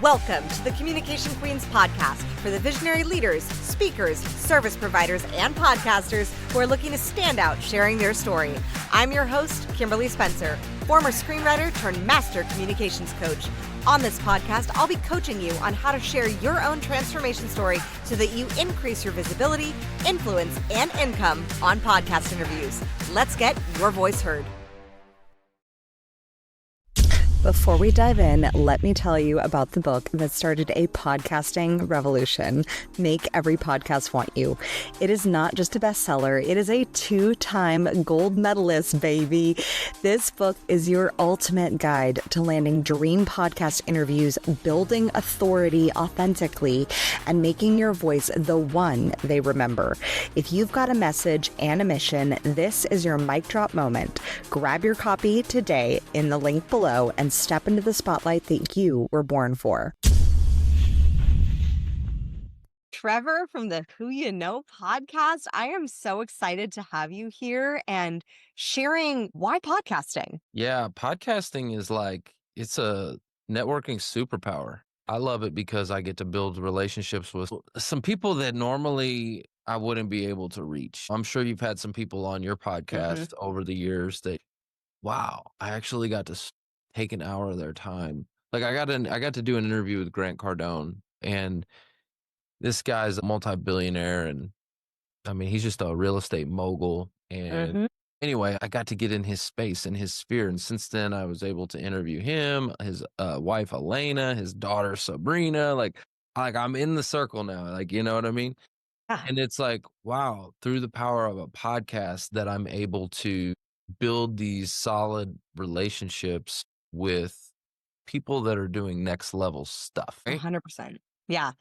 Welcome to the Communication Queens podcast for the visionary leaders, speakers, service providers, and podcasters who are looking to stand out sharing their story. I'm your host, Kimberly Spencer, former screenwriter turned master communications coach. On this podcast, I'll be coaching you on how to share your own transformation story so that you increase your visibility, influence, and income on podcast interviews. Let's get your voice heard. Before we dive in, let me tell you about the book that started a podcasting revolution, Make Every Podcast Want You. It is not just a bestseller, it is a 2-time gold medalist, baby. This book is your ultimate guide to landing dream podcast interviews, building authority authentically, and making your voice the one they remember. If you've got a message and a mission, this is your mic drop moment. Grab your copy today in the link below and step into the spotlight that you were born for. Trevor from the Who You Know podcast, I am so excited to have you here and sharing why podcasting. Yeah, podcasting is it's a networking superpower. I love it because I get to build relationships with some people that normally I wouldn't be able to reach. I'm sure you've had some people on your podcast over the years that, wow, I actually got to take an hour of their time. Like I got to do an interview with Grant Cardone, and this guy's a multi-billionaire, and I mean, he's just a real estate mogul. And anyway, I got to get in his space and his sphere. And since then, I was able to interview him, his wife, Elena, his daughter, Sabrina. Like I'm in the circle now. Like, you know what I mean? Yeah. And it's like, wow, through the power of a podcast that I'm able to build these solid relationships with people that are doing next level stuff. Right? 100%. Yeah.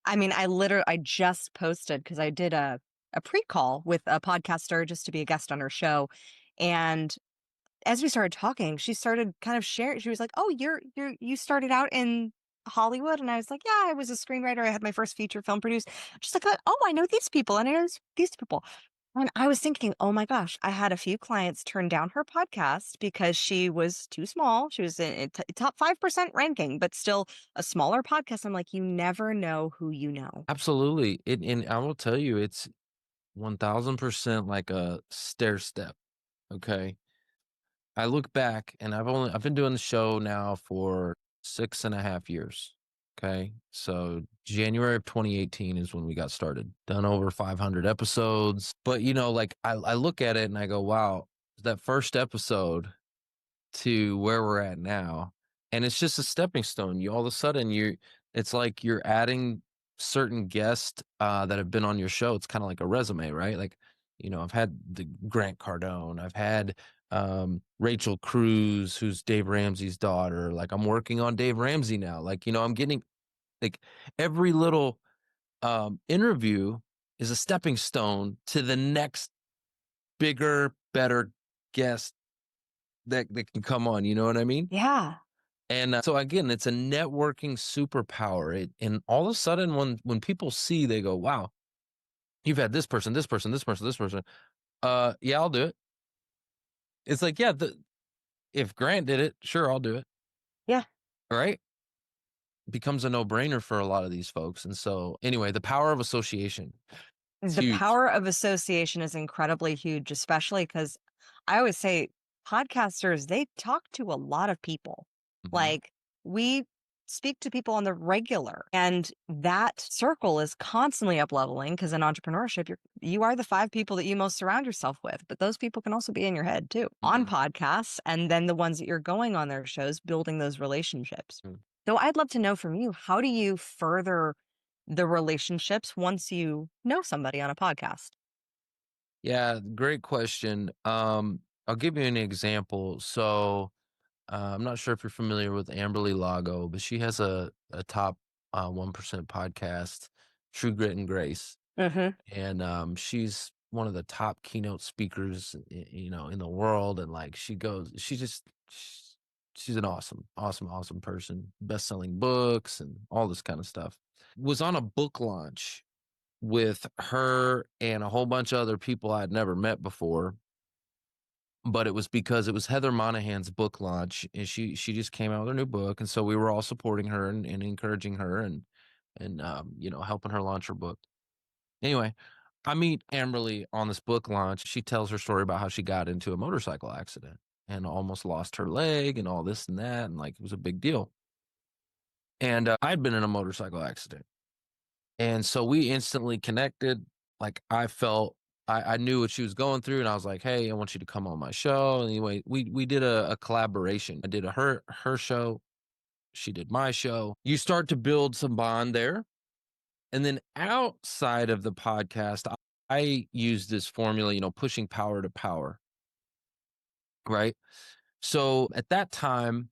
I mean, I just posted because I did a pre-call with a podcaster just to be a guest on her show. And as we started talking, she started kind of sharing. She was like, "Oh, you started out in Hollywood?" And I was like, "Yeah, I was a screenwriter. I had my first feature film produced." She's like, "Oh, I know these people and I know these people." And I was thinking, oh my gosh, I had a few clients turn down her podcast because she was too small. She was in top 5% ranking, but still a smaller podcast. I'm like, you never know who you know. Absolutely. And I will tell you, it's 1000% like a stair step. Okay. I look back and I've been doing the show now for 6.5 years. Okay. So January of 2018 is when we got started, done over 500 episodes. But I look at it and I go, wow, that first episode to where we're at now. And it's just a stepping stone. You all of a sudden it's like you're adding certain guests that have been on your show. It's kind of like a resume, right? Like, I've had the Grant Cardone, I've had Rachel Cruze, who's Dave Ramsey's daughter. Like I'm working on Dave Ramsey now. Like, I'm getting like every little interview is a stepping stone to the next bigger, better guest that can come on. You know what I mean? Yeah. And so again, it's a networking superpower. And all of a sudden, when people see, they go, "Wow, you've had this person, this person, this person, this person." Yeah, I'll do it. It's like, yeah, if Grant did it, sure, I'll do it. Yeah. Right? Becomes a no-brainer for a lot of these folks. And so, anyway, the power of association. It's The huge. power of association is incredibly huge, especially because I always say podcasters, they talk to a lot of people. Like we speak to people on the regular, and that circle is constantly up leveling because in entrepreneurship, you are the 5 people that you most surround yourself with, but those people can also be in your head too on podcasts, and then the ones that you're going on their shows, building those relationships. So I'd love to know from you, how do you further the relationships once you know somebody on a podcast? Yeah, great question. I'll give you an example. So I'm not sure if you're familiar with Amberly Lago, but she has a top 1% podcast, True Grit and Grace. And she's one of the top keynote speakers, in the world. And like she's an awesome person, best-selling books and all this kind of stuff. Was on a book launch with her and a whole bunch of other people I'd never met before. but it was because it was Heather Monahan's book launch, and she just came out with her new book, and so we were all supporting her and encouraging her and you know, helping her launch her book. Anyway, I meet Amberly on this book launch. She tells her story about how she got into a motorcycle accident and almost lost her leg and all this and that, and like it was a big deal. And I'd been in a motorcycle accident, and so we instantly connected. Like I knew what she was going through, and I was like, "Hey, I want you to come on my show." Anyway, we did a collaboration. I did her show, she did my show. You start to build some bond there, and then outside of the podcast, I use this formula, you know, pushing power to power, right? So at that time,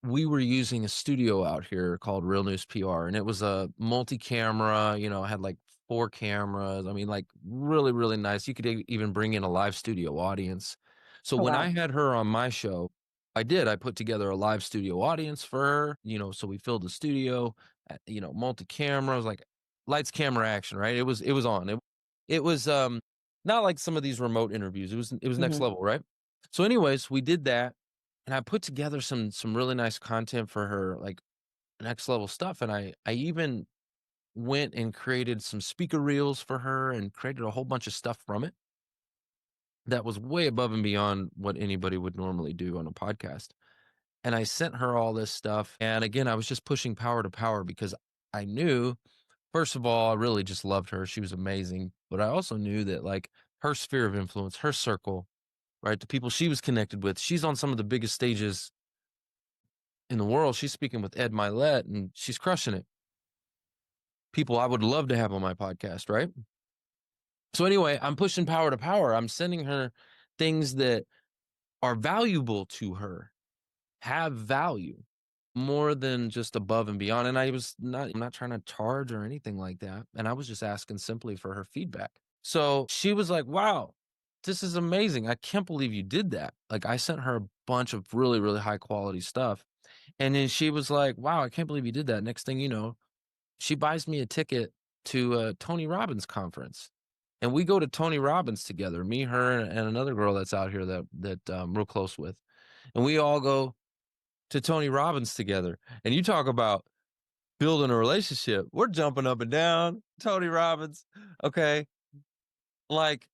we were using a studio out here called Real News PR, and it was a multi-camera, you know, had like 4 cameras. I mean, like really, really nice. You could even bring in a live studio audience. So Oh, when I wow. had her on my show, I put together a live studio audience for her, you know, so we filled the studio, you know, multi-cameras, like lights, camera, action, right? It was on. It was not like some of these remote interviews. It was next Hmm. level, right? So anyways, we did that, and I put together some really nice content for her, like next level stuff. And I even went and created some speaker reels for her and created a whole bunch of stuff from it that was way above and beyond what anybody would normally do on a podcast. And I sent her all this stuff. And again, I was just pushing power to power because I knew, first of all, I really just loved her. She was amazing. But I also knew that like her sphere of influence, her circle, right? The people she was connected with, she's on some of the biggest stages in the world. She's speaking with Ed Milet and she's crushing it. People I would love to have on my podcast, right? So anyway, I'm pushing power to power. I'm sending her things that are valuable to her, have value more than just above and beyond. And I'm not trying to charge or anything like that. And I was just asking simply for her feedback. So she was like, wow, this is amazing. I can't believe you did that. Like I sent her a bunch of really, really high quality stuff. And then she was like, wow, I can't believe you did that. Next thing you know, she buys me a ticket to a Tony Robbins conference. And we go to Tony Robbins together, me, her, and another girl that's out here that real close with. And we all go to Tony Robbins together. And you talk about building a relationship. We're jumping up and down, Tony Robbins. Okay. Like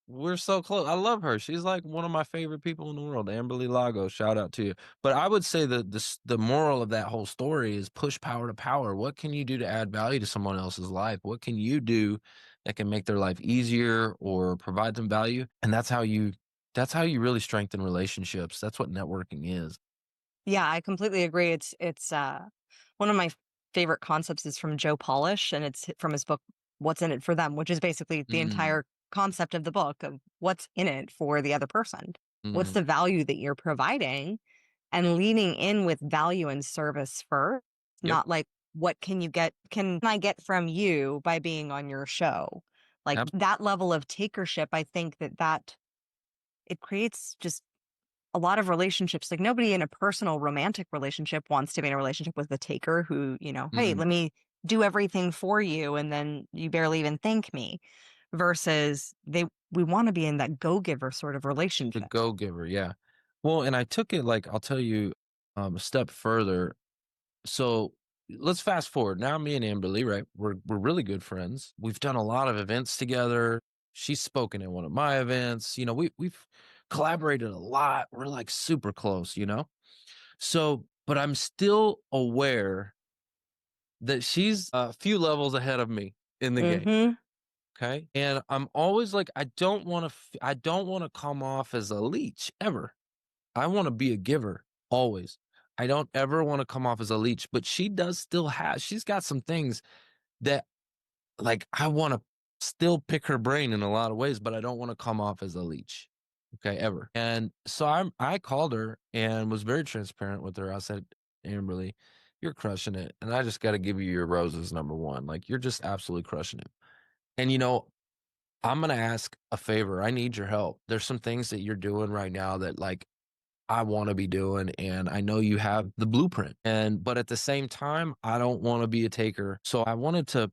we're so close. I love her. She's like one of my favorite people in the world. Amberly Lago, shout out to you. But I would say that the moral of that whole story is push power to power. What can you do to add value to someone else's life? What can you do that can make their life easier or provide them value? And that's how you really strengthen relationships. That's what networking is. Yeah, I completely agree. It's one of my favorite concepts is from Joe Polish, and it's from his book What's in It for Them, which is basically the Mm, entire concept of the book of what's in it for the other person. What's mm, the value that you're providing and leaning in with value and service first, yep. not like what can I get from you by being on your show? Like that level of takership, I think that it creates just a lot of relationships, like nobody in a personal romantic relationship wants to be in a relationship with the taker who, hey, Mm-mm. let me do everything for you and then you barely even thank me, versus we want to be in that go-giver sort of The relationship. go-giver, yeah. Well, and I took it like I'll tell you a step further. So let's fast forward. Now me and Amberly, right? We're really good friends. We've done a lot of events together. She's spoken at one of my events. You know, we've collaborated a lot. We're like super close, you know? So, but I'm still aware that she's a few levels ahead of me in the game. Mm-hmm. Okay. And I'm always like, I don't want to come off as a leech ever. I want to be a giver always. I don't ever want to come off as a leech, but she's got some things that like I want to still pick her brain in a lot of ways, but I don't want to come off as a leech. Okay, ever. And so I called her and was very transparent with her. I said, Amberly, you're crushing it. And I just got to give you your roses, number one. Like you're just absolutely crushing it. And I'm going to ask a favor. I need your help. There's some things that you're doing right now that like I want to be doing, and I know you have the blueprint. But at the same time, I don't want to be a taker. So I wanted to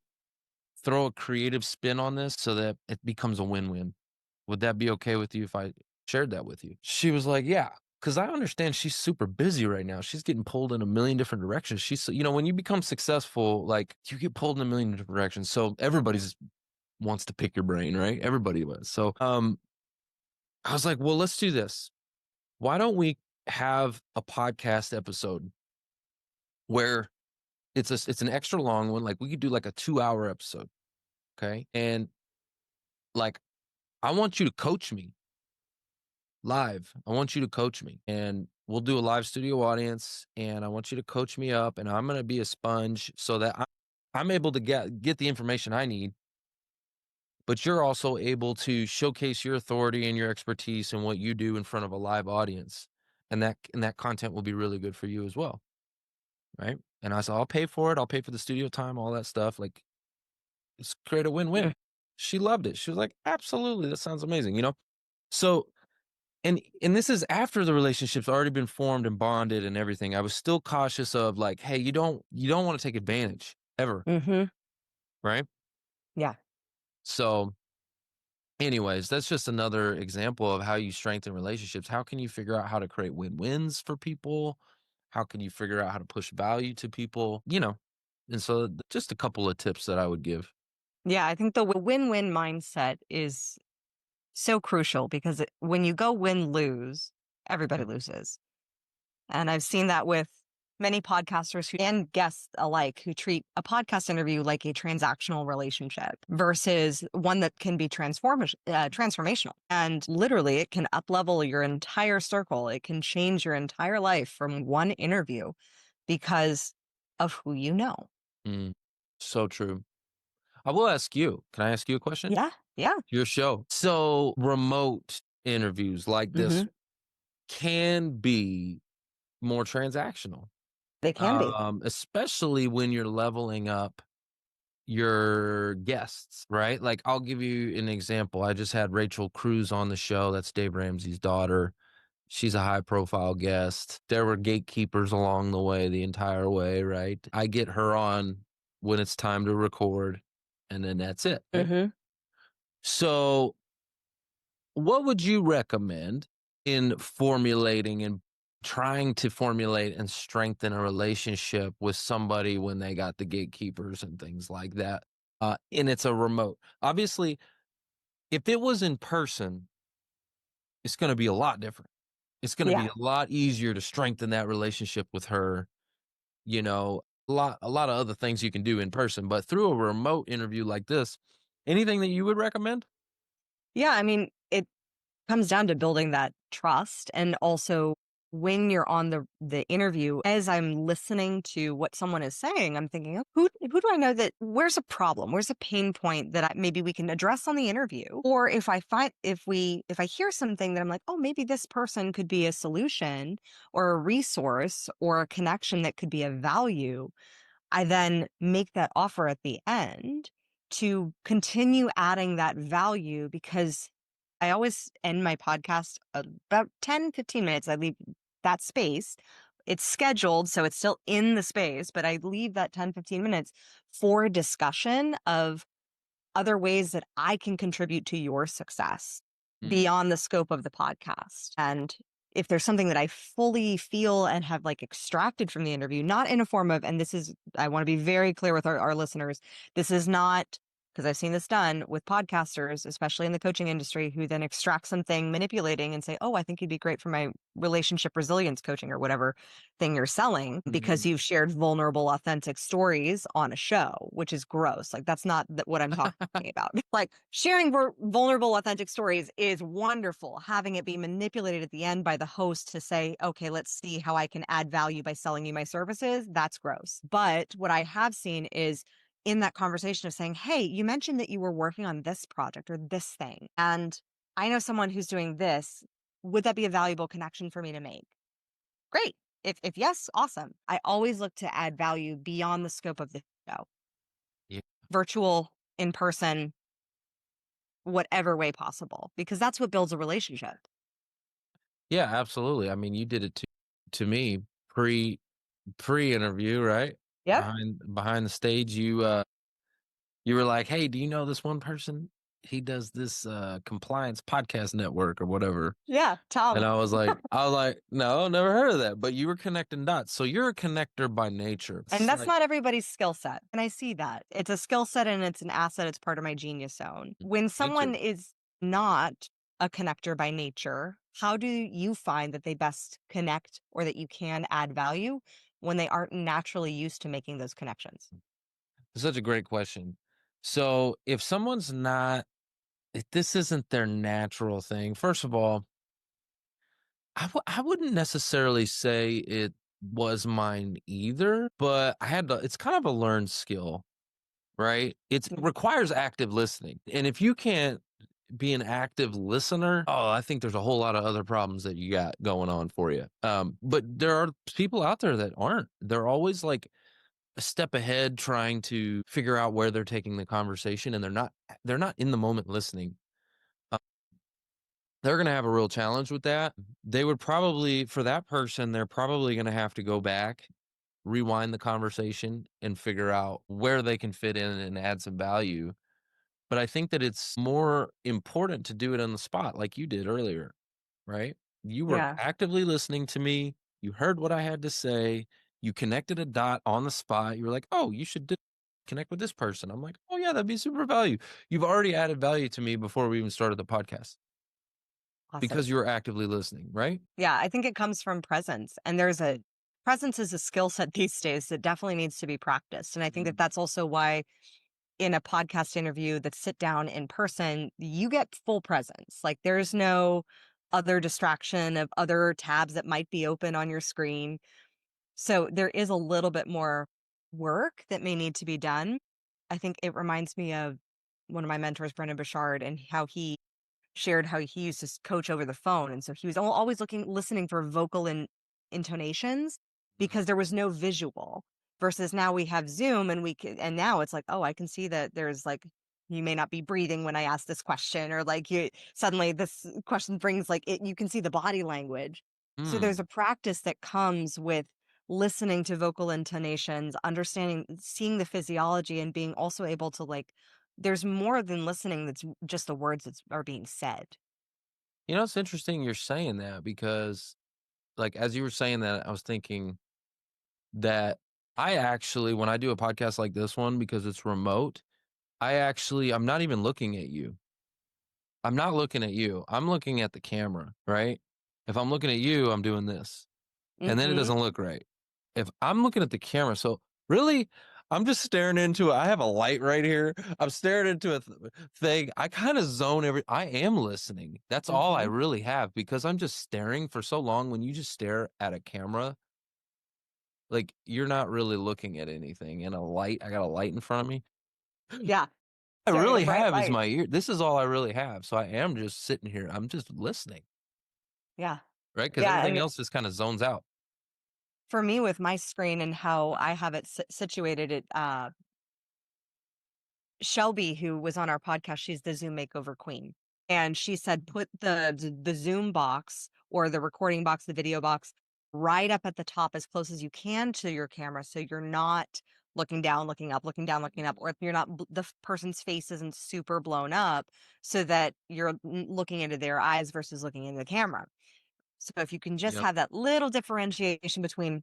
throw a creative spin on this so that it becomes a win-win. Would that be okay with you if I shared that with you. She was like, yeah, because I understand she's super busy right now. She's getting pulled in a million different directions. She's, when you become successful, like you get pulled in a million different directions. So everybody's wants to pick your brain, right? Everybody was. So I was like, well, let's do this. Why don't we have a podcast episode where it's an extra long one? Like we could do like a 2-hour episode. Okay. And like, I want you to coach me live. I want you to coach me, and we'll do a live studio audience, and I want you to coach me up, and I'm going to be a sponge so that I'm able to get the information I need, but you're also able to showcase your authority and your expertise and what you do in front of a live audience. And that content will be really good for you as well. Right. And I said, I'll pay for it. I'll pay for the studio time, all that stuff. Like, let's create a win-win. She loved it. She was like, absolutely. That sounds amazing. So, and this is after the relationship's already been formed and bonded and everything. I was still cautious of like, hey, you don't want to take advantage ever. Mm-hmm. Right. Yeah. So anyways, that's just another example of how you strengthen relationships. How can you figure out how to create win-wins for people? How can you figure out how to push value to people? And so just a couple of tips that I would give. Yeah, I think the win-win mindset is so crucial because when you go win-lose, everybody loses. And I've seen that with many podcasters and guests alike who treat a podcast interview like a transactional relationship versus one that can be transformational. And literally, it can up-level your entire circle. It can change your entire life from one interview because of who you know. So true. I will ask you. Can I ask you a question? Yeah. Yeah. Your show. So remote interviews like this can be more transactional. They can be. Especially when you're leveling up your guests, right? Like I'll give you an example. I just had Rachel Cruze on the show. That's Dave Ramsey's daughter. She's a high profile guest. There were gatekeepers along the way, the entire way, right? I get her on when it's time to record, and then that's it. Right? So what would you recommend in formulating and trying to formulate and strengthen a relationship with somebody when they got the gatekeepers and things like that? And it's a remote. Obviously, if it was in person, it's going to be a lot different. It's going to be a lot easier to strengthen that relationship with her. A lot of other things you can do in person, but through a remote interview like this, anything that you would recommend? Yeah, I mean, it comes down to building that trust. And also when you're on the interview, as I'm listening to what someone is saying, I'm thinking, oh, who do I know that where's a problem? Where's a pain point that maybe we can address on the interview? Or if I hear something that I'm like, oh, maybe this person could be a solution or a resource or a connection that could be of value, I then make that offer at the end to continue adding that value because I always end my podcast about 10, 15 minutes. I leave that space. It's scheduled, so it's still in the space, but I leave that 10, 15 minutes for a discussion of other ways that I can contribute to your success beyond the scope of the podcast. And if there's something that I fully feel and have like extracted from the interview, not in a form of, and this is, I want to be very clear with our listeners, this is not, because I've seen this done with podcasters, especially in the coaching industry, who then extract something manipulating and say, oh, I think you'd be great for my relationship resilience coaching or whatever thing you're selling because you've shared vulnerable, authentic stories on a show, which is gross. Like that's not what I'm talking about. Like sharing vulnerable, authentic stories is wonderful. Having it be manipulated at the end by the host to say, okay, let's see how I can add value by selling you my services. That's gross. But what I have seen is in that conversation of saying, hey, you mentioned that you were working on this project or this thing, and I know someone who's doing this. Would that be a valuable connection for me to make? Great. If yes, awesome. I always look to add value beyond the scope of the show. Yeah. Virtual, in person, whatever way possible, because that's what builds a relationship. Yeah, absolutely. I mean, you did it to me pre-interview, right? Yep. Behind the stage, you were like, "Hey, do you know this one person?" he does this compliance podcast network or whatever. Yeah, And Tom. I was like, no, never heard of that. But you were connecting dots. So you're a connector by nature. And It's that's like, not everybody's skill set. And I see that. It's a skill set and it's an asset. It's part of my genius zone. When me someone too. is not a connector by nature, how do you find that they best connect or that you can add value when they aren't naturally used to making those connections? It's such a great question. So if someone's not, if this isn't their natural thing, first of all, I wouldn't necessarily say it was mine either, but it's kind of a learned skill, right? It requires active listening. And if you can't be an active listener, oh, I think there's a whole lot of other problems that you got going on for you. But there are people out there that aren't. They're always like a step ahead trying to figure out where they're taking the conversation, and they're not in the moment listening. Uh, they're going to have a real challenge with that. They would probably, for that person, they're probably going to have to go back, rewind the conversation, and figure out where they can fit in and add some value. But I think that it's more important to do it on the spot, like you did earlier, right? You were Yeah. actively listening to me. You heard what I had to say. You connected a dot on the spot. You were like, oh, you should connect with this person. I'm like, oh, yeah, that'd be super value. You've already added value to me before we even started the podcast Awesome. because you were actively listening, right? Yeah, I think it comes from presence. And there's a presence is a skill set these days that definitely needs to be practiced. And I think that that's also why in a podcast interview that sit down in person, you get full presence. Like there's no other distraction of other tabs that might be open on your screen. So there is a little bit more work that may need to be done. I think it reminds me of one of my mentors, Brendan Bouchard, and how he shared how he used to coach over the phone. And so he was always listening for vocal and intonations because there was no visual versus now we have Zoom and and now it's like, oh, I can see that there's like, you may not be breathing when I ask this question, or like suddenly this question brings like it, you can see the body language. So there's Mm. a practice that comes with listening to vocal intonations, understanding, seeing the physiology and being also able to like there's more than listening that's just the words that are being said. It's interesting you're saying that because, like, as you were saying that, I was thinking that I actually, when I do a podcast like this one, because it's remote, I'm not even looking at you. I'm not looking at you. I'm looking at the camera, right? If I'm looking at you, I'm doing this, and then it Mhm. doesn't look right. If I'm looking at the camera, so really, I'm just staring into it. I have a light right here. I'm staring into a thing. I kind of I am listening. That's all I Mhm. really have because I'm just staring for so long. When you just stare at a camera, like you're not really looking at anything. And I got a light in front of me. Yeah, I staring at a really bright have is light. my ear. This is all I really have. So I am just sitting here. I'm just listening, Yeah. right? Because Yeah, everything and else just kind of zones out. for me with my screen and how I have it situated, Shelby, who was on our podcast, she's the Zoom makeover queen. And she said, put the Zoom box or the recording box, the video box, right up at the top as close as you can to your camera. So you're not looking down, looking up, looking down, looking up, or if you're not, the person's face isn't super blown up so that you're looking into their eyes versus looking into the camera. So if you can just Yep. have that little differentiation between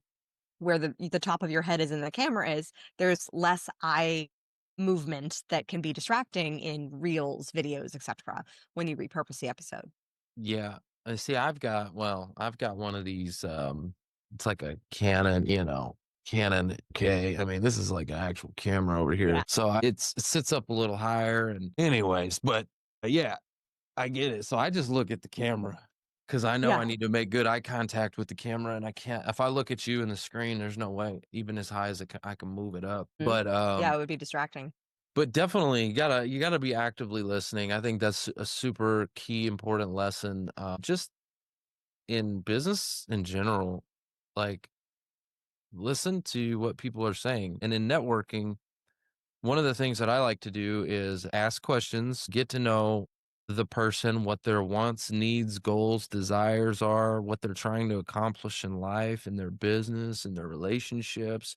where the top of your head is and the camera is, there's less eye movement that can be distracting in reels, videos, etc. when you repurpose the episode. Yeah. See, I've got one of these, it's like a Canon, Canon K. I mean, this is like an actual camera over Yeah. here. So it sits up a little higher and anyways, but yeah, I get it. So I just look at the camera because I know I Yeah. need to make good eye contact with the camera and I can't, if I look at you in the screen, there's no way, even as high as I can move it up. Mhm. Yeah, it would be distracting. But definitely you gotta be actively listening. I think that's a super key important lesson. Just in business in general, like listen to what people are saying. And in networking, one of the things that I like to do is ask questions, get to know the person, what their wants, needs, goals, desires are, what they're trying to accomplish in life, in their business, in their relationships.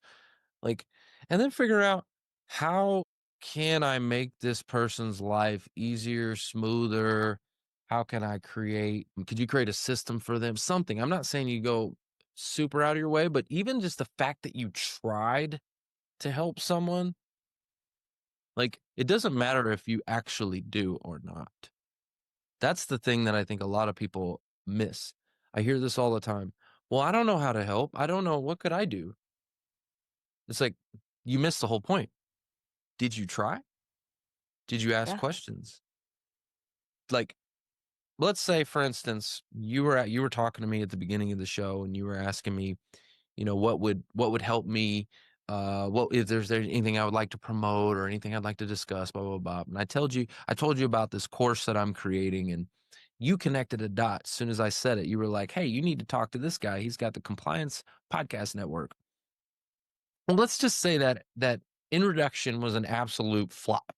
Like, and then figure out how can I make this person's life easier, smoother? How can I could you create a system for them? Something. I'm not saying you go super out of your way, but even just the fact that you tried to help someone, like, it doesn't matter if you actually do or not. That's the thing that I think a lot of people miss. I hear this all the time. Well, I don't know how to help. I don't know. What could I do? It's like, you missed the whole point. Did you try? Did you ask Yeah. questions? Like, let's say, for instance, you were talking to me at the beginning of the show and you were asking me, what would help me, what if there's anything I would like to promote or anything I'd like to discuss, blah, blah, blah. And I told you about this course that I'm creating, and you connected a dot. As soon as I said it, you were like, hey, you need to talk to this guy. He's got the Compliance Podcast Network. Well, let's just say that introduction was an absolute flop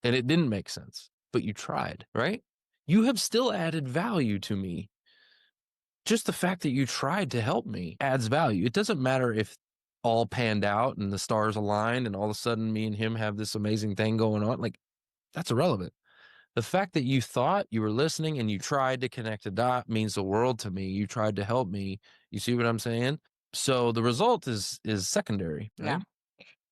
and it didn't make sense, but you tried, right? You have still added value to me. Just the fact that you tried to help me adds value. It doesn't matter if all panned out and the stars aligned and all of a sudden me and him have this amazing thing going on. Like, that's irrelevant. The fact that you thought, you were listening, and you tried to connect a dot means the world to me. You tried to help me. You see what I'm saying? So the result is secondary, Yeah.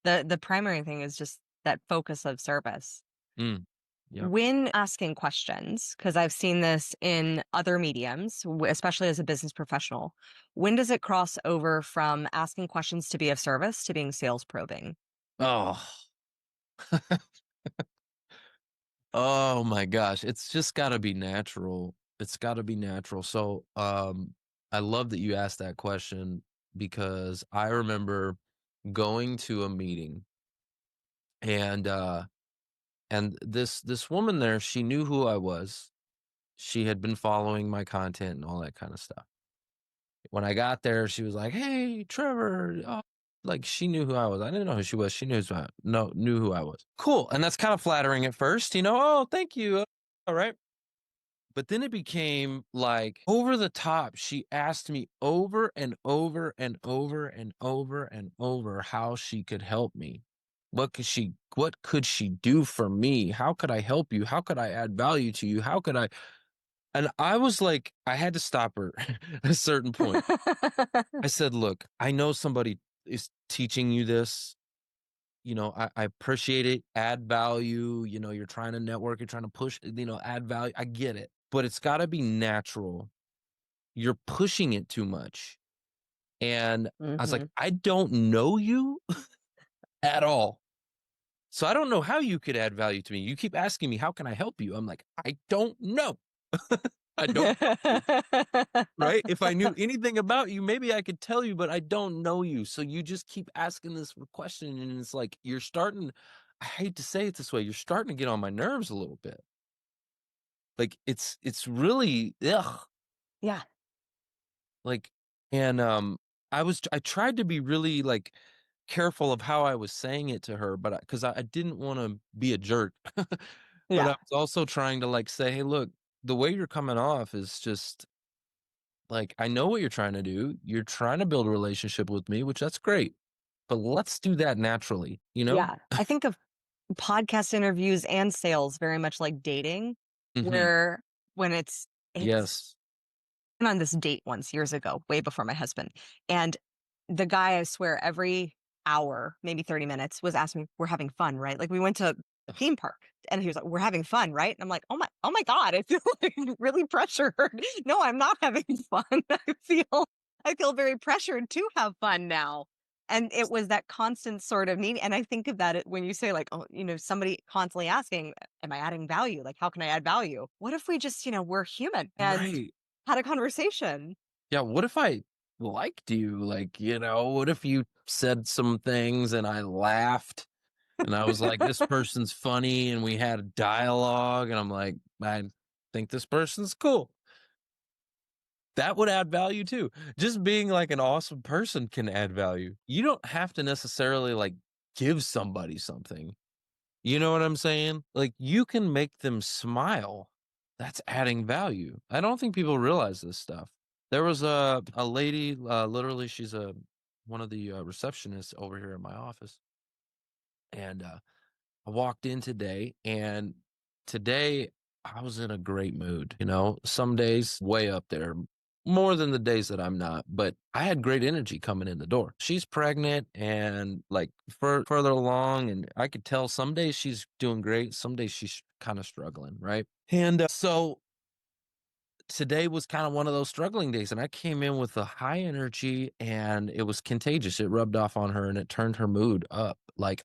right? The primary thing is just that focus of service. Mm. Yep. When asking questions, because I've seen this in other mediums, especially as a business professional, when does it cross over from asking questions to be of service to being sales probing? Oh, oh my gosh. It's just gotta be natural. It's gotta be natural. So, I love that you asked that question because I remember going to a meeting and, this woman there, she knew who I was. She had been following my content and all that kind of stuff. When I got there, she was like, "Hey, Trevor." Like, she knew who I was. I didn't know who she was. She knew who I, no, knew who I was. Cool. And that's kind of flattering at first, Oh, thank you. All right. But then it became like over the top. She asked me over and over and over and over and over how she could help me. What could she do for me? How could I help you? How could I add value to you? How could I? And I was like, I had to stop her at a certain point. I said, look, I know somebody is teaching you this. I appreciate it. Add value. You're trying to network, you're trying to push, add value. I get it. But it's got to be natural. You're pushing it too much. And I was like, Hmm. I don't know you at all. So I don't know how you could add value to me. You keep asking me, how can I help you? I'm like, I don't know. I don't know. Right? If I knew anything about you, maybe I could tell you, but I don't know you. So you just keep asking this question, and it's like you're starting. I hate to say it this way, you're starting to get on my nerves a little bit. Like, it's really ugh. Yeah. Like, and I tried to be really, like, careful of how I was saying it to her, but because I didn't want to be a jerk, but I Yeah. was also trying to, like, say, hey, look, the way you're coming off is just like, I know what you're trying to do. You're trying to build a relationship with me, which that's great. But let's do that naturally, you know? Yeah. I think of podcast interviews and sales very much like dating, Mhm. where when it's Yes. went on this date once years ago, way before my husband. And the guy, I swear, every hour, maybe 30 minutes, was asking me, we're having fun, right? Like we went to a Ugh, theme park and he was like, we're having fun, right? And I'm like, oh my God, I feel like really pressured. No, I'm not having fun. I feel very pressured to have fun now. And it was that constant sort of need. And I think of that when you say, like, oh, somebody constantly asking, am I adding value? Like, how can I add value? What if we just, we're human and right. had a conversation? Yeah, what if I liked you? Like, what if you said some things and I laughed and I was like, this person's funny, and we had a dialogue, and I'm like, I think this person's cool. That would add value too. Just being like an awesome person can add value. You don't have to necessarily, like, give somebody something. You know what I'm saying? Like, you can make them smile. That's adding value. I don't think people realize this stuff. There was a lady, literally, she's one of the receptionists over here in my office, and I walked in today, and today I was in a great mood. You know, some days way up there, more than the days that I'm not, but I had great energy coming in the door. She's pregnant and like further along, and I could tell some days she's doing great, some days she's kind of struggling, right? And so today was kind of one of those struggling days, and I came in with a high energy, and it was contagious. It rubbed off on her, and it turned her mood up. Like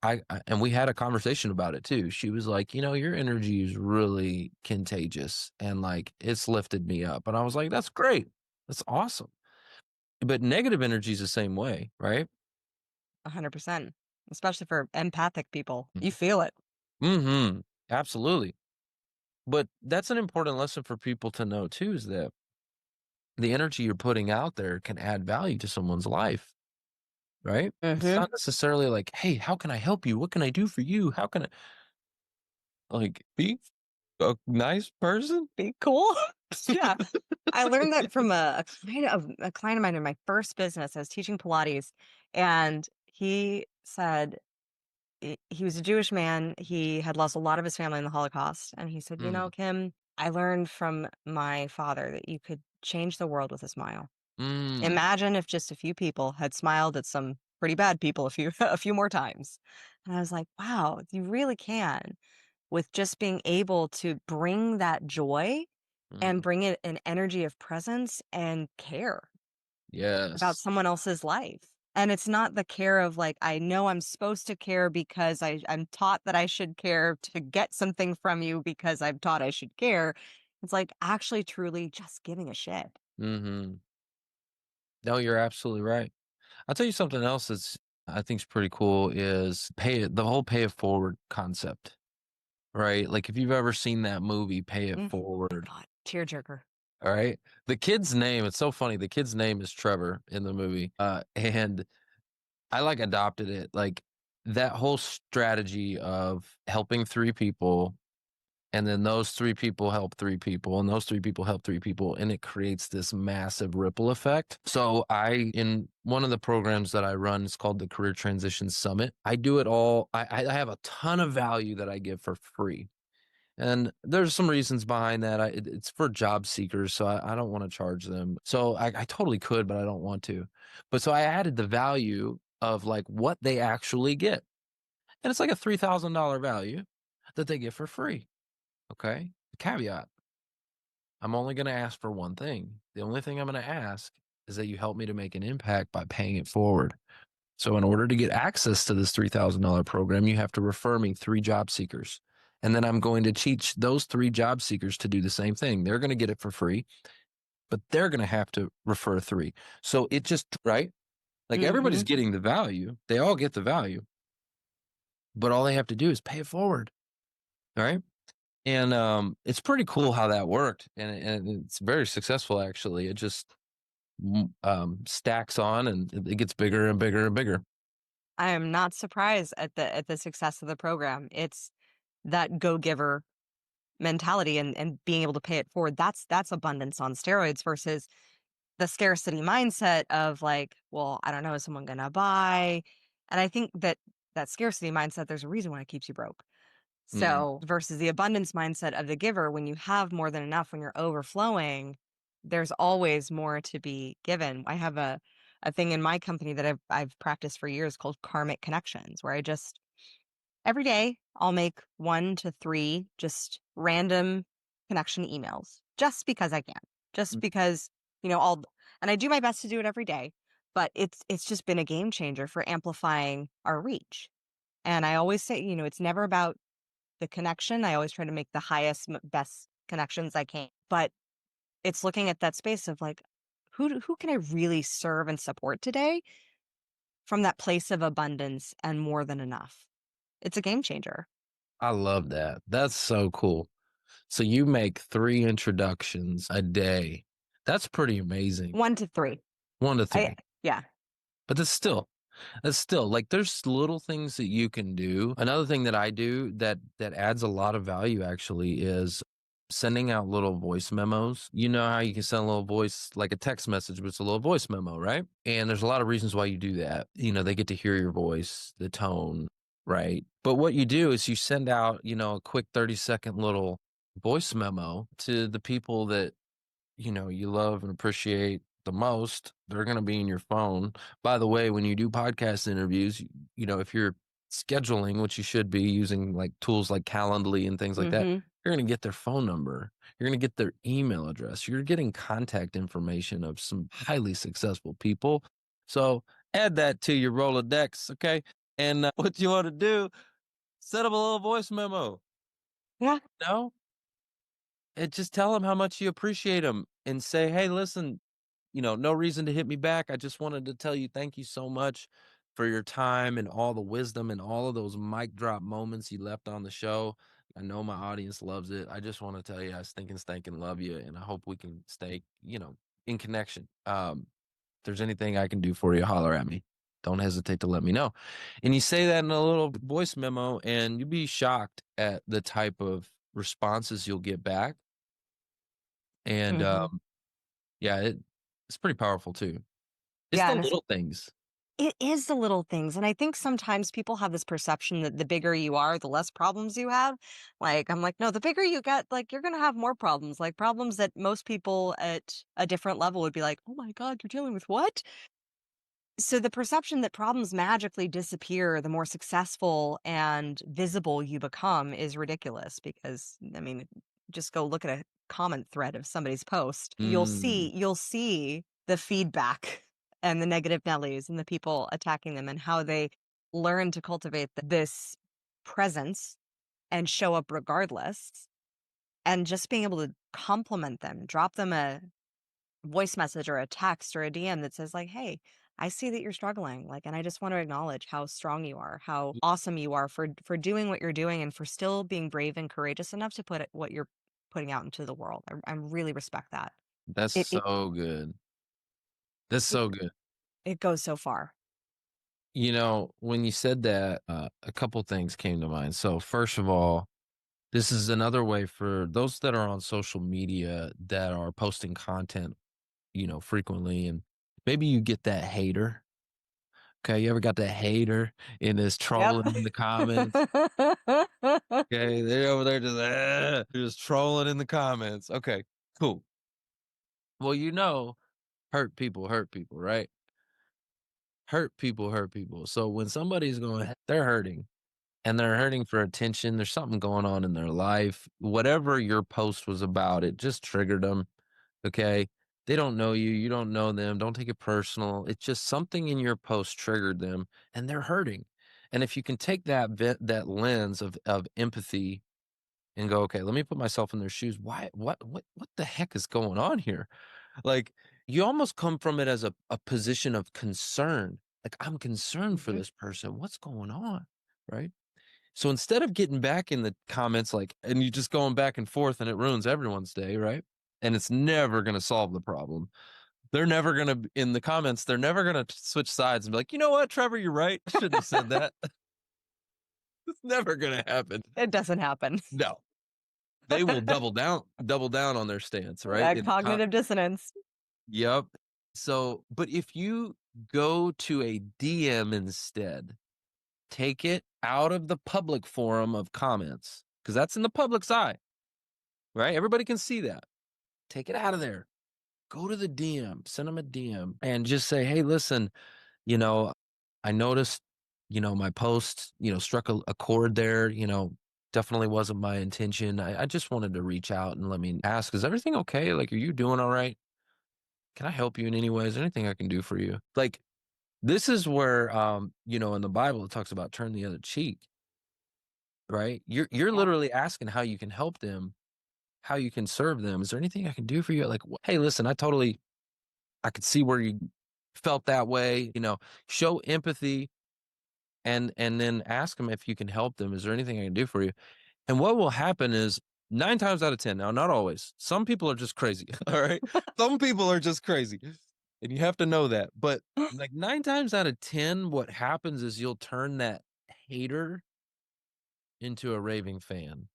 and we had a conversation about it too. She was like, you know, your energy is really contagious, and like it's lifted me up. And I was like, that's great, that's awesome. But negative energy is the same way, right? 100%. Especially for empathic people. You feel it. Mm-hmm. Absolutely. But that's an important lesson for people to know too, is that the energy you're putting out there can add value to someone's life, right? It's Mm-hmm. not necessarily like, hey, how can I help you? What can I do for you? How can I like be a nice person? Be cool. Yeah. I learned that from a client of mine in my first business. I was teaching Pilates, and he said he was a Jewish man. He had lost a lot of his family in the Holocaust, and he said, "You know, Mm, Kim, I learned from my father that you could change the world with a smile. mm, Imagine if just a few people had smiled at some pretty bad people a few a few more times." And I was like, "Wow, you really can." With just being able to bring that joy and mm. bring it an energy of presence and care about Yes. someone else's life. And it's not the care of like, I know I'm supposed to care because I'm taught that I should care to get something from you because I'm taught I should care. It's like actually truly just giving a shit. Hmm. No, you're absolutely right. I'll tell you something else that's I think is pretty cool is the whole pay it forward concept, right? Like if you've ever seen that movie, Pay It Mm, my Forward, God. Tearjerker. all right? The kid's name, it's so funny. The kid's name is Trevor in the movie. And I like adopted it. Like that whole strategy of helping three people, and then those three people help three people, and those three people help three people, and it creates this massive ripple effect. So in one of the programs that I run, it's called the Career Transition Summit. I do it all. I have a ton of value that I give for free. And there's some reasons behind that. It's for job seekers, so I don't want to charge them. So I totally could, but I don't want to. But so I added the value of like what they actually get. And it's like a $3,000 value that they get for free. Okay. Caveat, I'm only going to ask for one thing. The only thing I'm going to ask is that you help me to make an impact by paying it forward. So, in order to get access to this $3,000 program, you have to refer me three job seekers. And then I'm going to teach those three job seekers to do the same thing. They're going to get it for free, but they're going to have to refer three. So, it just, right? Like Mm-hmm. everybody's getting the value. They all get the value, but all they have to do is pay it forward. All right. And it's pretty cool how that worked. And it's very successful, actually. It just stacks on and it gets bigger and bigger and bigger. I am not surprised at the success of the program. It's that go-giver mentality and being able to pay it forward. That's abundance on steroids versus the scarcity mindset of like, well, I don't know, is someone gonna buy? And I think that that scarcity mindset, there's a reason why it keeps you broke. Mm, So versus the abundance mindset of the giver, when you have more than enough, when you're overflowing, there's always more to be given. I have a thing in my company that I've practiced for years called karmic connections, where I just every day I'll make 1 to 3 just random connection emails just because I can. Just mm. because, I'll and I do my best to do it every day, but it's just been a game changer for amplifying our reach. And I always say, it's never about the connection. I always try to make the highest, best connections I can. But it's looking at that space of like, who can I really serve and support today from that place of abundance and more than enough? It's a game changer. I love that. That's so cool. So you make three introductions a day. That's pretty amazing. 1 to 3. One to I three. Yeah. But that's still like there's little things that you can do. Another thing that I do that adds a lot of value actually is sending out little voice memos. You know how you can send a little voice like a text message, but it's a little voice memo, right? And there's a lot of reasons why you do that. You know, they get to hear your voice, the tone. right? But what you do is you send out, a quick 30-second little voice memo to the people that, you love and appreciate the most. They're going to be in your phone. By the way, when you do podcast interviews, if you're scheduling, which you should be using like tools like Calendly and things like that, Mm-hmm. you're going to get their phone number. You're going to get their email address. You're getting contact information of some highly successful people. So add that to your Rolodex, okay? And what you want to do, set up a little voice memo. Yeah. No, and just tell them how much you appreciate them and say, hey, listen, no reason to hit me back. I just wanted to tell you thank you so much for your time and all the wisdom and all of those mic drop moments you left on the show. I know my audience loves it. I just want to tell you I stink and stank and love you, and I hope we can stay, in connection. If there's anything I can do for you, holler at me. Don't hesitate to let me know. And you say that in a little voice memo, and you'd be shocked at the type of responses you'll get back. And Mm-hmm. yeah, it's pretty powerful too. It's Yeah, the and little things. it is the little things. And I think sometimes people have this perception that the bigger you are, the less problems you have. Like, I'm like, no, the bigger you get, like, you're going to have more problems, like problems that most people at a different level would be like, oh my God, you're dealing with what? So the perception that problems magically disappear the more successful and visible you become is ridiculous because, I mean, just go look at a comment thread of somebody's post. Mm, You'll see the feedback and the negative Nellies and the people attacking them and how they learn to cultivate this presence and show up regardless. And just being able to compliment them, drop them a voice message or a text or a DM that says like, "Hey, I see that you're struggling, like, and I just want to acknowledge how strong you are, how awesome you are for doing what you're doing and for still being brave and courageous enough to put what you're putting out into the world. I really respect that. that's It it so good. That's it so good. it goes so far. When you said that, a couple things came to mind. So first of all, this is another way for those that are on social media that are posting content, frequently, and maybe you get that hater. Okay, you ever got that hater and is Yep. trolling in the comments? Okay, they're over there just trolling in the comments. Okay, cool. Well, hurt people, right? Hurt people. So when somebody's going, they're hurting and they're hurting for attention. There's something going on in their life. Whatever your post was about, it just triggered them. Okay. They don't know you. You don't know them. Don't take it personal. It's just something in your post triggered them and they're hurting. And if you can take that lens of empathy and go, okay, let me put myself in their shoes. Why, what the heck is going on here? Like, you almost come from it as a position of concern. Like, I'm concerned for Mhm. this person. What's going on? Right. So instead of getting back in the comments, like, and you just going back and forth and it ruins everyone's day. Right. And it's never going to solve the problem. They're never going to, in the comments, they're never going to switch sides and be like, you know what, Trevor, you're right. I shouldn't have said that. It's never going to happen. It doesn't happen. No, they will double down on their stance. Right. That cognitive dissonance. Yep. So, but if you go to a DM instead, take it out of the public forum of comments, because that's in the public's eye, right? Everybody can see that. Take it out of there. Go to the DM, send them a DM, and just say, hey, listen, you know, I noticed, my post, struck a chord there, definitely wasn't my intention. I just wanted to reach out and let me ask, is everything okay? Like, are you doing all right? Can I help you in any way? Is there anything I can do for you? Like, this is where, in the Bible, it talks about turn the other cheek, right? You're Yep. literally asking how you can help them, how you can serve them. Is there anything I can do for you? Like, hey, listen, I could see where you felt that way. Show empathy and then ask them if you can help them. Is there anything I can do for you? And what will happen is 9 times out of 10, now, not always, some people are just crazy. All right. Some people are just crazy. And you have to know that. But like 9 times out of 10, what happens is you'll turn that hater into a raving fan.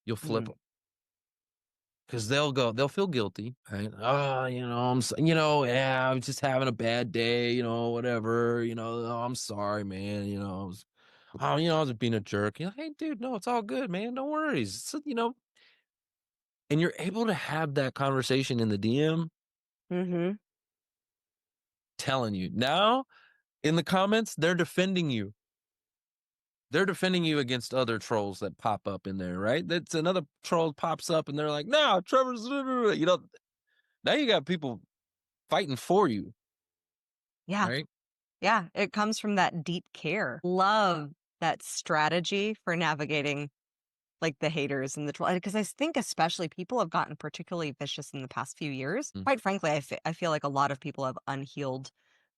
You'll flip Mm. them because they'll feel guilty. Right. Oh, yeah, I'm just having a bad day, whatever, oh, I'm sorry, man. oh, I was being a jerk. You're like, hey, dude, no, it's all good, man. No worries. And you're able to have that conversation in the DM, Mm-hmm. telling you now in the comments, they're defending you. They're defending you against other trolls that pop up in there, right? That's another troll pops up and they're like, no, Trevor's, now you got people fighting for you, Yeah. right? Yeah. It comes from that deep care. Love that strategy for navigating like the haters and the troll. Because I think especially people have gotten particularly vicious in the past few years. Mm. Quite frankly, I feel like a lot of people have unhealed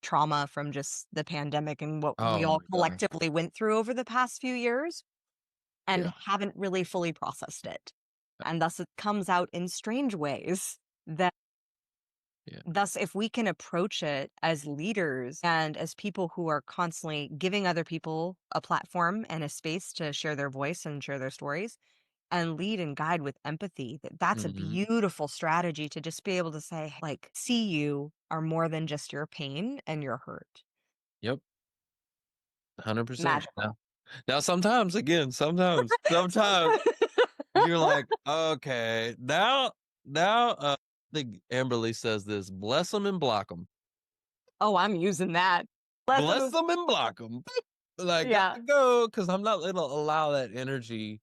trauma from just the pandemic and what we Oh all my God. collectively went through over the past few years and Yeah. haven't really fully processed it. And thus it comes out in strange ways that Yeah. thus if we can approach it as leaders and as people who are constantly giving other people a platform and a space to share their voice and share their stories and lead and guide with empathy, that's a Hmm. beautiful strategy to just be able to say, like, see you are more than just your pain and your hurt. Yep. 100%. Magical. Now, sometimes you're like, okay, now, I think Amberly says this, bless them and block them. Oh, I'm using that. Bless Bless them. them and block them. Like, Yeah. gotta go, because I'm not going to allow that energy,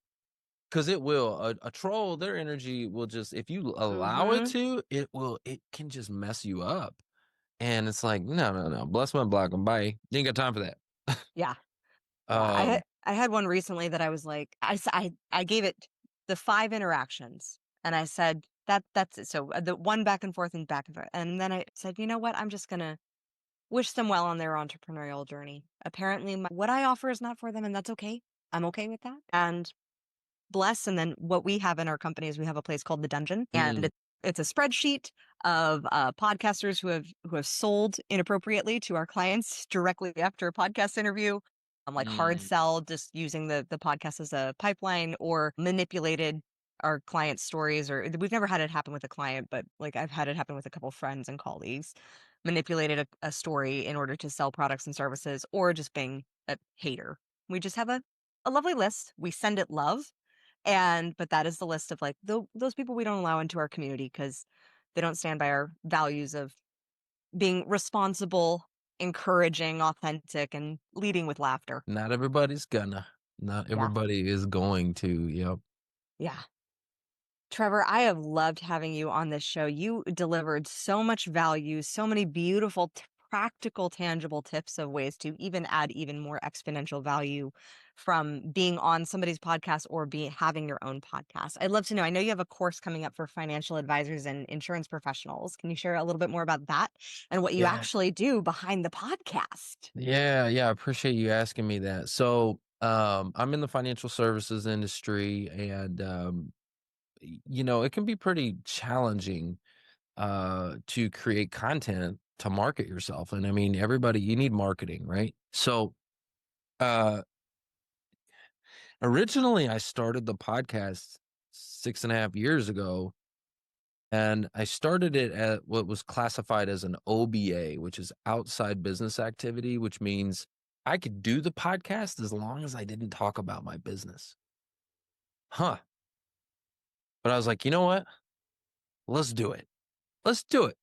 because it will. A troll, their energy will just, if you allow it Mm-hmm. to, it can just mess you up. And it's like, no, no, no. Bless them and block them. Bye. You ain't got time for that. Yeah. Yeah. Um, I had one recently that I was like, I gave it the 5 interactions and I said, that's it. So the one back and forth and back and forth. And then I said, you know what? I'm just going to wish them well on their entrepreneurial journey. Apparently, what I offer is not for them, and that's okay. I'm okay with that. And bless. And then what we have in our company is we have a place called the Dungeon, and mm, it's a spreadsheet of podcasters who have sold inappropriately to our clients directly after a podcast interview. Like hard mm, sell, just using the podcast as a pipeline, or manipulated our clients' stories. Or we've never had it happen with a client, but like I've had it happen with a couple friends and colleagues. Manipulated a story in order to sell products and services, or just being a hater. We just have a lovely list. We send it love, but that is the list of like those people we don't allow into our community because they don't stand by our values of being responsible, encouraging, authentic, and leading with laughter. not everybody's gonna. Not Yeah. everybody is going to. Yep. Yeah. Trevor, I have loved having you on this show. You delivered so much value, so many beautiful, practical, tangible tips of ways to even add even more exponential value from being on somebody's podcast or having your own podcast. I'd love to know. I know you have a course coming up for financial advisors and insurance professionals. Can you share a little bit more about that and what you Yeah. actually do behind the podcast? Yeah. Yeah. I appreciate you asking me that. So, I'm in the financial services industry, and it can be pretty challenging to create content to market yourself. And I mean, everybody, you need marketing, right? So, uh, originally, I started the podcast 6.5 years ago, and I started it at what was classified as an OBA, which is outside business activity, which means I could do the podcast as long as I didn't talk about my business. Huh. But I was like, you know what? Let's do it. Let's do it.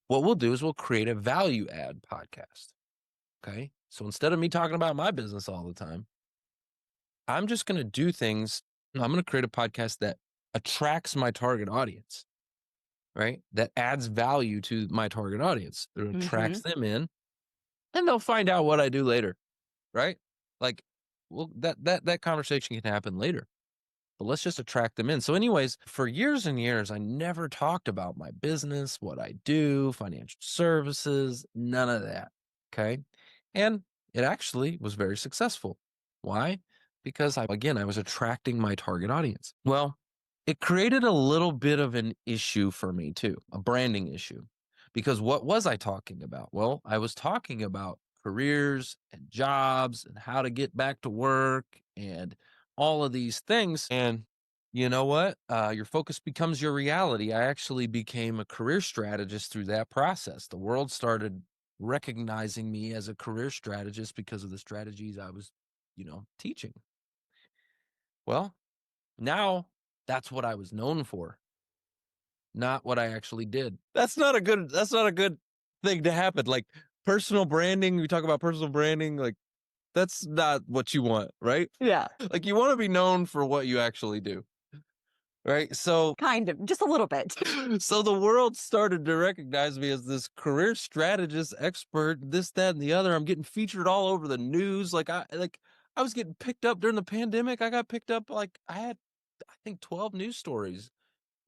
What we'll do is we'll create a value add podcast. Okay. So instead of me talking about my business all the time, I'm just going to do things. I'm going to create a podcast that attracts my target audience, right? That adds value to my target audience. It Mm-hmm. attracts them in, and they'll find out what I do later, right? Like, well, that conversation can happen later, but let's just attract them in. So, anyways, for years and years, I never talked about my business, what I do, financial services, none of that. Okay. And it actually was very successful. Why? Because I was attracting my target audience. Well, it created a little bit of an issue for me too, a branding issue. Because what was I talking about? Well, I was talking about careers and jobs and how to get back to work and all of these things. And you know what? Your focus becomes your reality. I actually became a career strategist through that process. The world started recognizing me as a career strategist because of the strategies I was, teaching. Well, now that's what I was known for, not what I actually did. That's not a good thing to happen. Like personal branding, we talk about personal branding, like that's not what you want, right? Yeah. Like you want to be known for what you actually do. Right. So, Kind of, just a little bit. so the world started to recognize me as this career strategist expert, this, that, and the other. I'm getting featured all over the news. I was getting picked up during the pandemic. I got picked up like I had, I think, 12 news stories.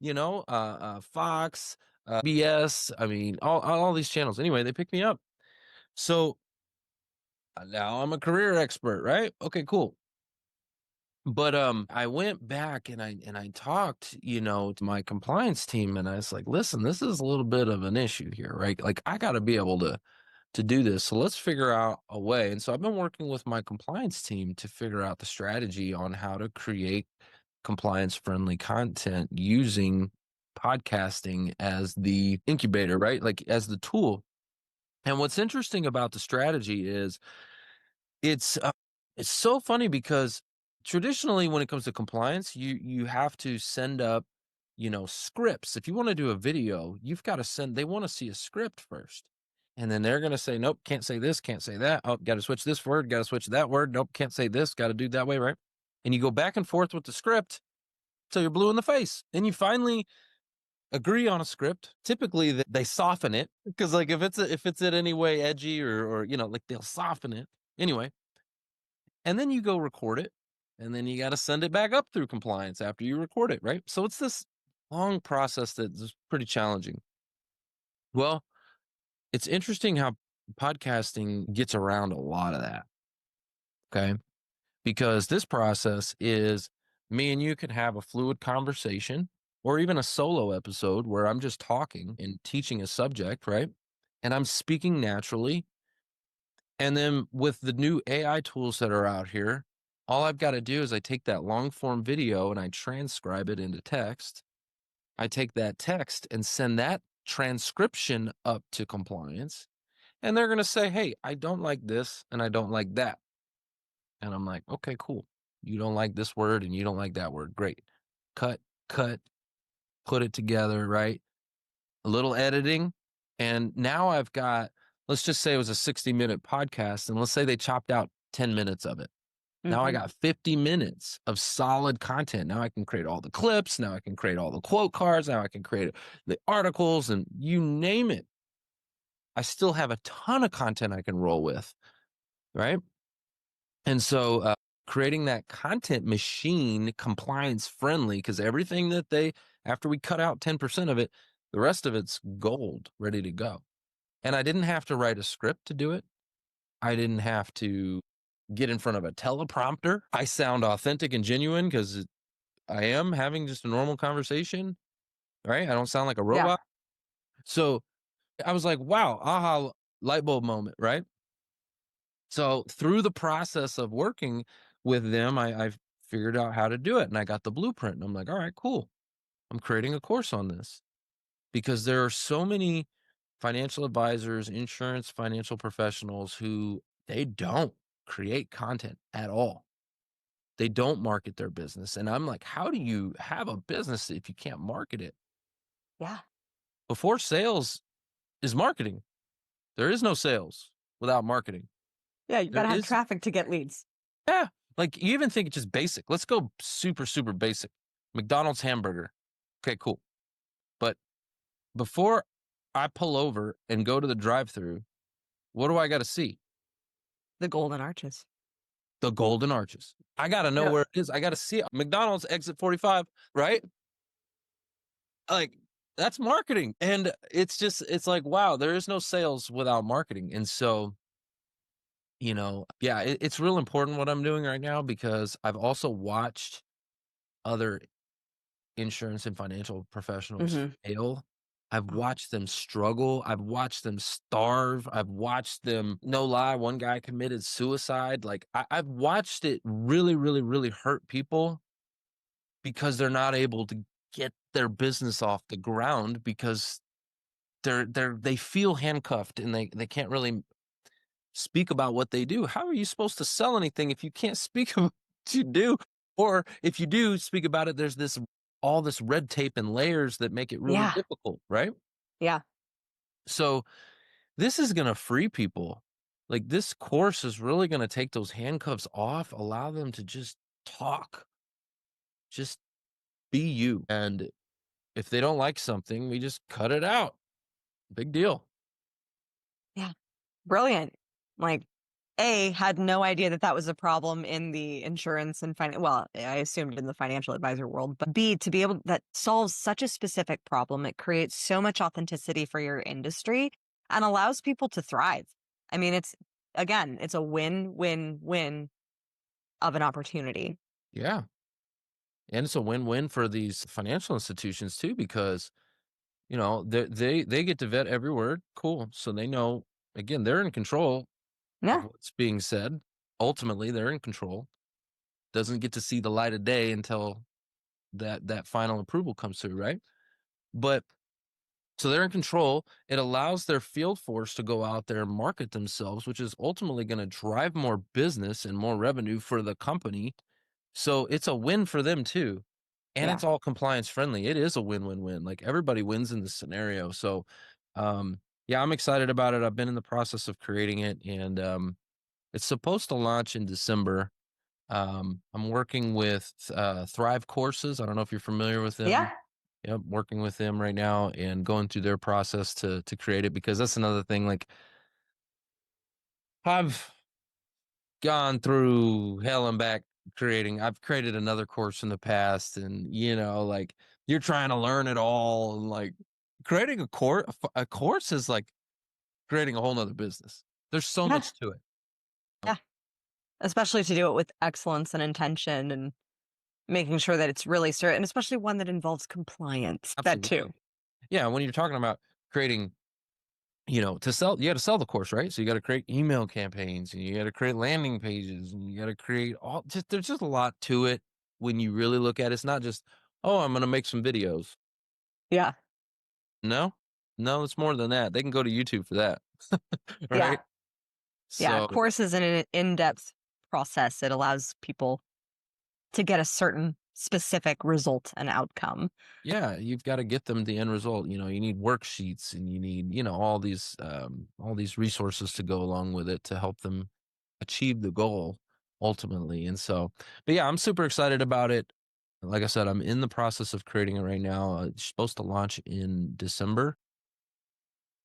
Fox, BS. I mean, all these channels. Anyway, they picked me up. So now I'm a career expert, right? Okay, cool. But I went back and I talked, to my compliance team, and I was like, listen, this is a little bit of an issue here, right? Like I got to be able to do this. So let's figure out a way. And so I've been working with my compliance team to figure out the strategy on how to create compliance friendly content using podcasting as the incubator, right? Like as the tool. And what's interesting about the strategy is it's uh, it's so funny because traditionally when it comes to compliance, you have to send up, scripts. If you want to do a video, you've got to they want to see a script first. And then they're going to say, nope, can't say this, can't say that. Oh, got to switch this word, got to switch that word. Nope, can't say this, got to do that way, right? And you go back and forth with the script till you're blue in the face. And you finally agree on a script. Typically they soften it because like if it's in any way edgy or like they'll soften it. Anyway, and then you go record it, and then you got to send it back up through compliance after you record it, right? So it's this long process that's pretty challenging. Well, it's interesting how podcasting gets around a lot of that, okay? Because this process is me and you can have a fluid conversation or even a solo episode where I'm just talking and teaching a subject, right? And I'm speaking naturally. And then with the new AI tools that are out here, all I've got to do is I take that long form video and I transcribe it into text. I take that text and send that transcription up to compliance. And they're going to say, hey, I don't like this and I don't like that. And I'm like, okay, cool. You don't like this word and you don't like that word. Great. Cut, put it together, right? A little editing. And now I've got, let's just say it was a 60-minute podcast. And let's say they chopped out 10 minutes of it. Now I got 50 minutes of solid content. Now I can create all the clips. Now I can create all the quote cards. Now I can create the articles and you name it. I still have a ton of content I can roll with, right? And so creating that content machine compliance friendly, because everything that after we cut out 10% of it, the rest of it's gold ready to go. And I didn't have to write a script to do it. I didn't have to get in front of a teleprompter. I sound authentic and genuine because I am having just a normal conversation, right? I don't sound like a robot. Yeah. So I was like, wow, aha, light bulb moment, right? So through the process of working with them, I've figured out how to do it and I got the blueprint and I'm like, all right, cool. I'm creating a course on this because there are so many financial advisors, insurance, financial professionals who they don't create content at all. They don't market their business. And I'm like, how do you have a business if you can't market it? Yeah. Before sales is marketing. There is no sales without marketing. Yeah, you gotta have traffic to get leads. Yeah. Like you even think it's just basic. Let's go super, super basic. McDonald's hamburger. Okay, cool. But before I pull over and go to the drive-through, what do I got to see? The golden arches. The golden arches. I got to know where it is. I got to see it. McDonald's exit 45, right? Like that's marketing. And it's like, wow, there is no sales without marketing. And so, it's real important what I'm doing right now because I've also watched other insurance and financial professionals fail. I've watched them struggle. I've watched them starve. I've watched them, no lie, one guy committed suicide. Like I've watched it really, really, really hurt people because they're not able to get their business off the ground because they feel handcuffed and they can't really speak about what they do. How are you supposed to sell anything if you can't speak about what you do? Or if you do speak about it, there's all this red tape and layers that make it really Yeah. difficult, right? Yeah. So this is going to free people. Like, this course is really going to take those handcuffs off, allow them to just talk, just be you. And if they don't like something, we just cut it out. Big deal. Yeah. Brilliant. Like, A, had no idea that that was a problem in the insurance and well, I assumed in the financial advisor world, but B, to be able that solves such a specific problem. It creates so much authenticity for your industry and allows people to thrive. I mean, it's a win-win-win of an opportunity. Yeah. And it's a win-win for these financial institutions too, because they get to vet every word. Cool. So they know, again, they're in control of Yeah. what's being said. Ultimately, they're in control. Doesn't get to see the light of day until that final approval comes through, right? But so they're in control. It allows their field force to go out there and market themselves, which is ultimately going to drive more business and more revenue for the company. So it's a win for them too. And Yeah. it's all compliance friendly. It is a win-win-win. Like, everybody wins in this scenario. So, yeah, I'm excited about it. I've been in the process of creating it, and it's supposed to launch in December. I'm working with Thrive Courses. I don't know if you're familiar with them. Yeah. Yep, working with them right now and going through their process to create it, because that's another thing. Like, I've gone through hell and back creating. I've created another course in the past, and like, you're trying to learn it all, and like, creating a course is like creating a whole nother business. There's so Yeah. much to it. Yeah. Especially to do it with excellence and intention and making sure that it's really certain, and especially one that involves compliance. That too. Absolutely. Yeah, when you're talking about creating, to sell, you got to sell the course, right? So you got to create email campaigns, and you got to create landing pages, and you got to create there's just a lot to it when you really look at it. It's not just, oh, I'm going to make some videos. Yeah. No, no, it's more than that. They can go to YouTube for that. Yeah. Right? Yeah. So, Course is an in-depth process. It allows people to get a certain specific result and outcome. yeah, you've got to get them the end result. You need worksheets, and you need, all these resources to go along with it to help them achieve the goal ultimately. And so, but yeah, I'm super excited about it. Like I said, I'm in the process of creating it right now. It's supposed to launch in December.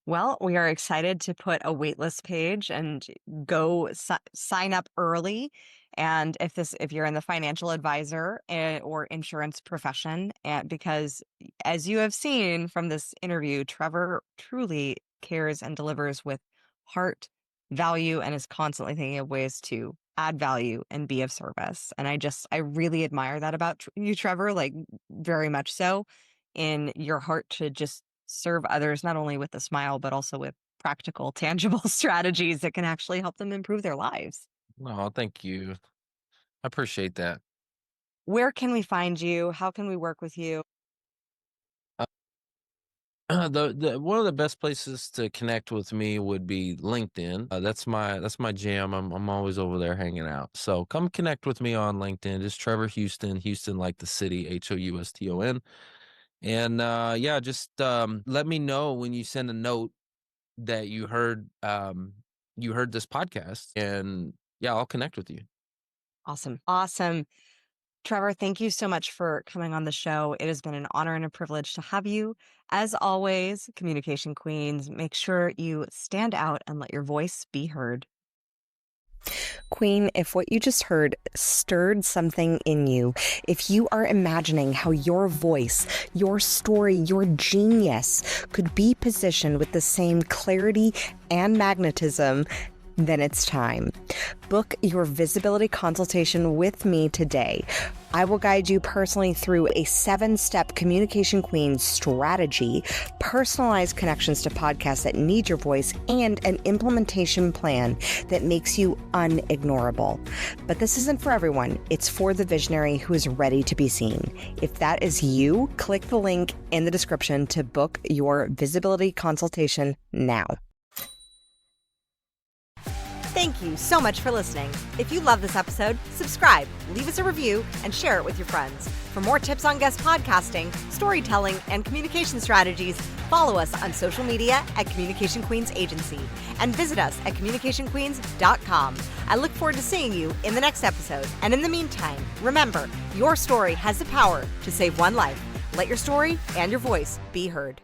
Well, we are excited to put a waitlist page and go sign up early. And if you're in the financial advisor or insurance profession, and because as you have seen from this interview, Trevor truly cares and delivers with heart, value, and is constantly thinking of ways to add value and be of service. And I really admire that about you, Trevor, like very much so, in your heart to just serve others, not only with a smile, but also with practical, tangible strategies that can actually help them improve their lives. Oh, thank you. I appreciate that. Where can we find you? How can we work with you? The one of the best places to connect with me would be LinkedIn. That's my jam. I'm always over there hanging out. So come connect with me on LinkedIn. Just Trevor Houston, Houston like the city, Houston. And yeah, just let me know when you send a note that you heard this podcast, and yeah, I'll connect with you. Awesome. Awesome. Trevor, thank you so much for coming on the show. It has been an honor and a privilege to have you. As always, communication queens, make sure you stand out and let your voice be heard. Queen, if what you just heard stirred something in you, if you are imagining how your voice, your story, your genius could be positioned with the same clarity and magnetism then it's time. Book your visibility consultation with me today. I will guide you personally through a 7-step Communication Queen strategy, personalized connections to podcasts that need your voice, and an implementation plan that makes you unignorable. But this isn't for everyone. It's for the visionary who is ready to be seen. If that is you, click the link in the description to book your visibility consultation now. Thank you so much for listening. If you love this episode, subscribe, leave us a review, and share it with your friends. For more tips on guest podcasting, storytelling, and communication strategies, follow us on social media at Communication Queens Agency and visit us at communicationqueens.com. I look forward to seeing you in the next episode. And in the meantime, remember, your story has the power to save one life. Let your story and your voice be heard.